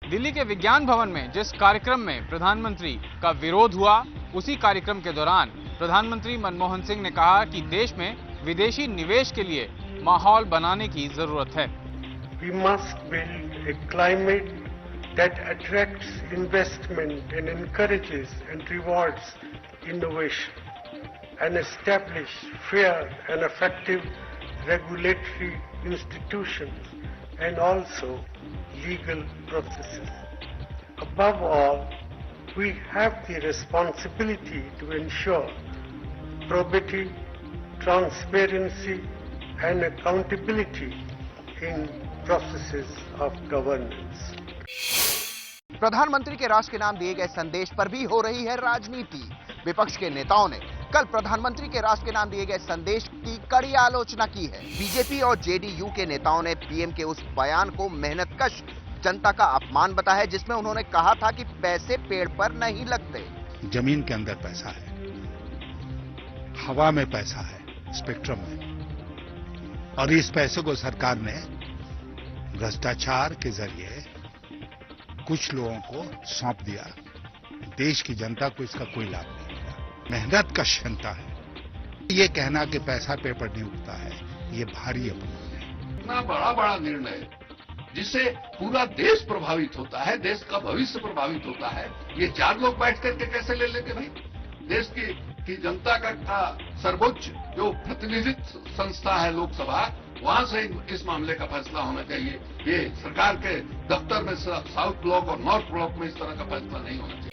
दिल्ली के विज्ञान भवन में जिस कार्यक्रम में प्रधानमंत्री का विरोध हुआ, उसी कार्यक्रम के दौरान प्रधानमंत्री मनमोहन सिंह ने कहा कि देश में विदेशी निवेश के लिए माहौल बनाने की जरूरत है। We must build a climate that attracts investment and encourages and rewards innovation and establish fair and effective regulatory institutions and also legal processes. Above all, we have the responsibility to ensure probity, transparency and accountability in processes of governance. प्रधानमंत्री के राष्ट्र के नाम दिए गए संदेश पर भी हो रही है राजनीति। विपक्ष के नेताओं ने कल प्रधानमंत्री के राष्ट्र के नाम दिए गए संदेश की कड़ी आलोचना की है। बीजेपी और जेडीयू के नेताओं ने पीएम के उस बयान को मेहनतकश जनता का अपमान बताया, जिसमें उन्होंने कहा था कि पैसे पेड़ पर नहीं लगते। जमीन के अंदर पैसा है, हवा में पैसा है, स्पेक्ट्रम में, और इस पैसे को सरकार ने भ्रष्टाचार के जरिए कुछ लोगों को सौंप दिया। देश की जनता को इसका कोई लाभ नहीं मिला। मेहनत का जनता है। ये कहना कि पैसा पेड़ पर नहीं उगता है, ये भारी अपमान है। इतना बड़ा निर्णय जिससे पूरा देश प्रभावित होता है, देश का भविष्य प्रभावित होता है, ये 4 लोग बैठ करके कैसे ले लेंगे भाई? देश की जनता का सर्वोच्च जो प्रतिनिधित्व संस्था है लोकसभा, वहां से इस मामले का फैसला होना चाहिए। ये सरकार के दफ्तर में साउथ ब्लॉक और नॉर्थ ब्लॉक में इस तरह का फैसला नहीं होना चाहिए।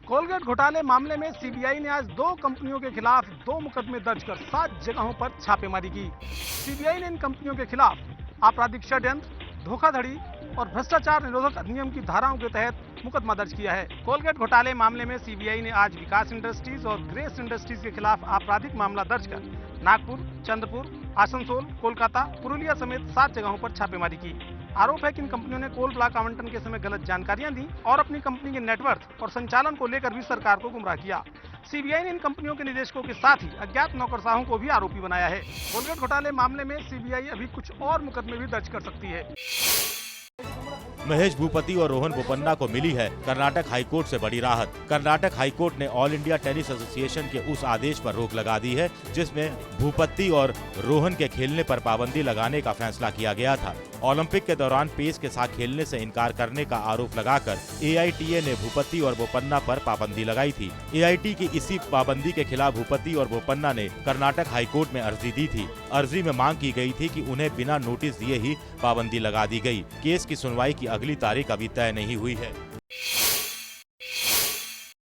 कोलगेट घोटाले मामले में सीबीआई ने आज 2 कंपनियों के खिलाफ 2 मुकदमे दर्ज कर 7 जगहों पर छापेमारी की। सीबीआई ने इन कंपनियों के खिलाफ आपराधिक षड्यंत्र, धोखाधड़ी और भ्रष्टाचार निरोधक अधिनियम की धाराओं के तहत मुकदमा दर्ज किया है। कोलगेट घोटाले मामले में सीबीआई ने आज विकास इंडस्ट्रीज और ग्रेस इंडस्ट्रीज के खिलाफ आपराधिक मामला दर्ज कर नागपुर, चंद्रपुर, आसनसोल, कोलकाता, पुरुलिया समेत 7 जगहों पर छापेमारी की। आरोप है कि इन कंपनियों ने कोल ब्लॉक आवंटन के समय गलत जानकारियां दी और अपनी कंपनी के नेटवर्क और संचालन को लेकर भी सरकार को गुमराह किया। सीबीआई ने इन कंपनियों के निदेशकों के साथ ही अज्ञात नौकरशाहों को भी आरोपी बनाया है। कोलगेट घोटाले मामले में सीबीआई अभी कुछ और मुकदमे भी दर्ज कर सकती है। महेश भूपति और रोहन बोपन्ना को मिली है कर्नाटक हाईकोर्ट से बड़ी राहत। कर्नाटक हाईकोर्ट ने ऑल इंडिया टेनिस एसोसिएशन के उस आदेश पर रोक लगा दी है जिसमें भूपति और रोहन के खेलने पर पाबंदी लगाने का फैसला किया गया था। ओलंपिक के दौरान पेस के साथ खेलने से इनकार करने का आरोप लगाकर एआईटीए ने भूपति और बोपन्ना पर पाबंदी लगाई थी। एआईटी की इसी पाबंदी के खिलाफ भूपति और बोपन्ना ने कर्नाटक हाईकोर्ट में अर्जी दी थी। अर्जी में मांग की गई थी कि उन्हें बिना नोटिस दिए ही पाबंदी लगा दी गई। केस की सुनवाई की अगली तारीख अभी तय नहीं हुई है।